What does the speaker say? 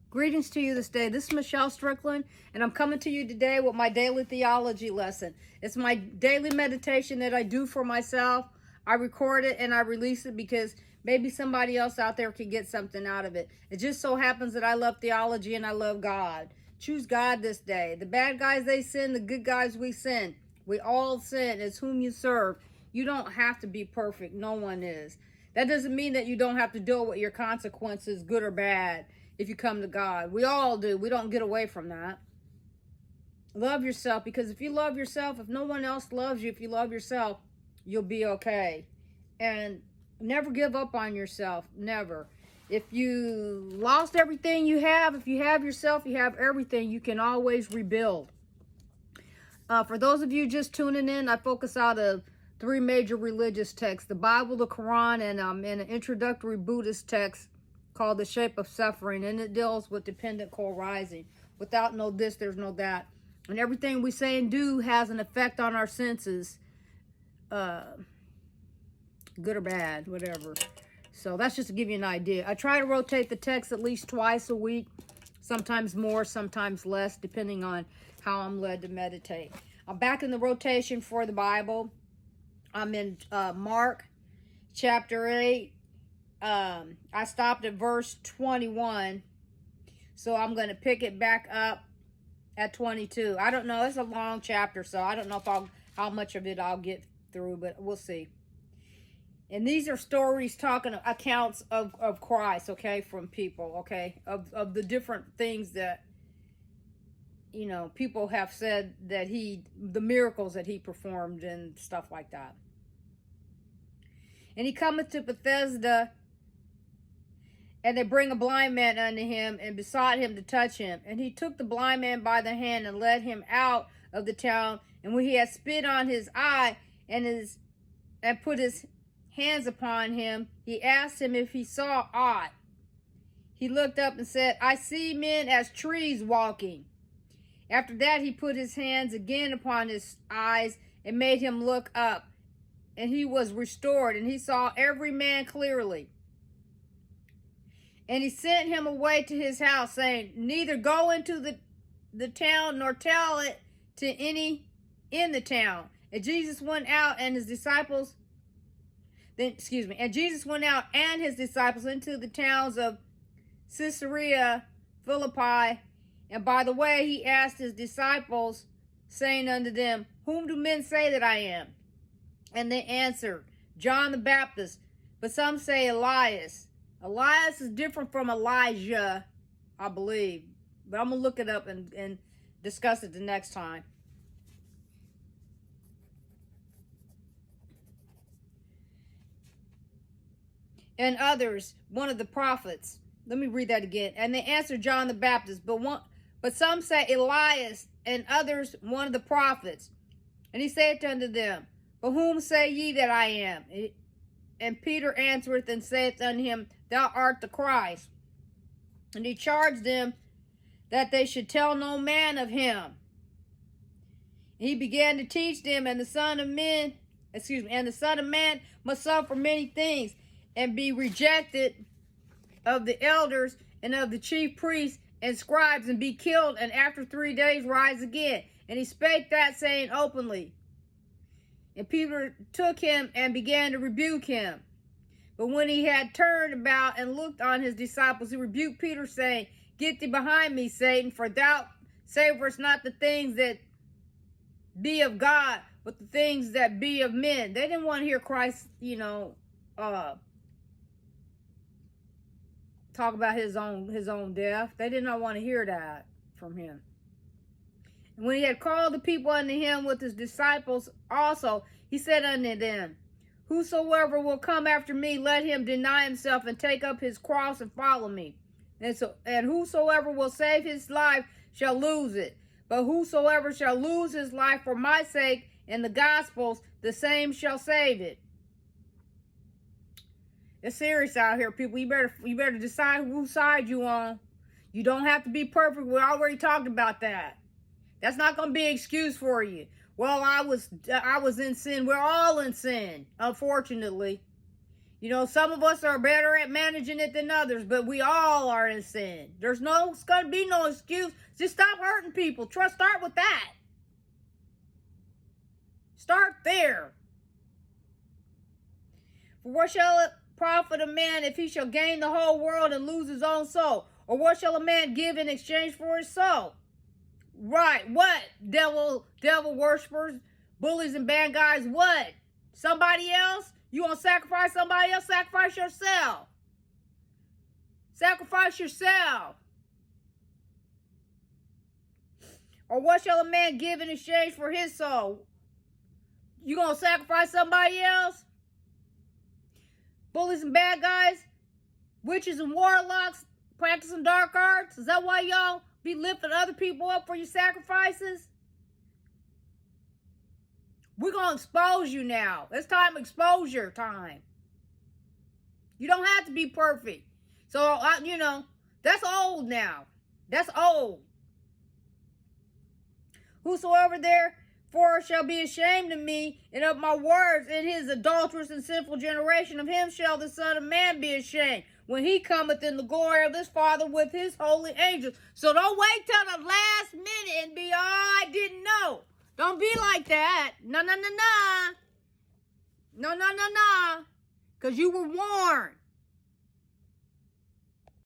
Greetings to you this day. This is Michelle Strickland, and I'm coming to you today with my daily theology lesson. It's my daily meditation that I do for myself. I record it and I release it because maybe somebody else out there can get something out of it. It just so happens that I love theology and I love God. Choose God this day. The bad guys, they sin. The good guys, we sin. We all sin. It's whom you serve. You don't have to be perfect. No one is. That doesn't mean that you don't have to deal with your consequences, good or bad, if you come to God. We all do. We don't get away from that. Love yourself, because if you love yourself, if no one else loves you, if you love yourself, you'll be okay. And never give up on yourself. Never. If you lost everything you have, if you have yourself, you have everything. You can always rebuild. For those of you just tuning in, I focus out of 3 major religious texts: the Bible, the Quran, and an introductory Buddhist text called The Shape of Suffering, and it deals with dependent co-rising. Without no this, there's no that. And everything we say and do has an effect on our senses, good or bad, whatever. So that's just to give you an idea. I try to rotate the text at least twice a week, sometimes more, sometimes less, depending on how I'm led to meditate. I'm back in the rotation for the Bible. I'm in Mark chapter 8. I stopped at verse 21. So I'm going to pick it back up at 22. I don't know. It's a long chapter, so I don't know if how much of it I'll get through, but we'll see. And these are stories talking accounts of Christ, okay, from people, okay, of the different things that, you know, people have said that the miracles that he performed and stuff like that. And he cometh to Bethesda, and they bring a blind man unto him, and besought him to touch him. And he took the blind man by the hand, and led him out of the town. And when he had spit on his eye, and put his hands upon him, he asked him if he saw aught. He looked up and said, I see men as trees walking. After that he put his hands again upon his eyes, and made him look up. And he was restored, and he saw every man clearly. And he sent him away to his house, saying, neither go into the town, nor tell it to any in the town. And Jesus went out and his disciples, and Jesus went out and his disciples into the towns of Caesarea Philippi. And by the way, he asked his disciples, saying unto them, whom do men say that I am? And they answered, John the Baptist, but some say Elias. Elias is different from Elijah, I believe. But I'm going to look it up and discuss it the next time. And others, one of the prophets. Let me read that again. And they answered John the Baptist, but some say Elias, and others one of the prophets. And he saith unto them, but whom say ye that I am? And Peter answereth and saith unto him, thou art the Christ. And he charged them that they should tell no man of him. And he began to teach them, and the Son of Man must suffer many things, and be rejected of the elders and of the chief priests and scribes, and be killed, and after 3 days rise again. And he spake that saying openly. And Peter took him and began to rebuke him. But when he had turned about and looked on his disciples, he rebuked Peter, saying, get thee behind me, Satan, for thou savorest not the things that be of God, but the things that be of men. They didn't want to hear Christ, talk about his own death. They did not want to hear that from him. And when he had called the people unto him with his disciples also, he said unto them, whosoever will come after me, let him deny himself and take up his cross and follow me. And whosoever will save his life shall lose it. But whosoever shall lose his life for my sake and the gospel's, the same shall save it. It's serious out here, people. You better decide whose side you on. You don't have to be perfect. We already talked about that. That's not going to be an excuse for you. Well, I was in sin. We're all in sin, unfortunately. You know, some of us are better at managing it than others, but we all are in sin. There's going to be no excuse. Just stop hurting people. Start with that. Start there. For what shall it profit a man if he shall gain the whole world and lose his own soul? Or what shall a man give in exchange for his soul? Right. What? Devil worshippers, bullies and bad guys. What? Somebody else? You want to sacrifice somebody else? Sacrifice yourself. Sacrifice yourself. Or what shall a man give in exchange for his soul? You going to sacrifice somebody else? Bullies and bad guys? Witches and warlocks? Practicing dark arts? Is that why y'all be lifting other people up for your sacrifices? We're going to expose you now. It's time exposure time. You don't have to be perfect. So, you know, that's old now. That's old. Whosoever therefore shall be ashamed of me and of my words in his adulterous and sinful generation, of him shall the Son of Man be ashamed, when he cometh in the glory of his Father with his holy angels. So don't wait till the last minute and be, oh, I didn't know. Don't be like that. No. No. Because you were warned.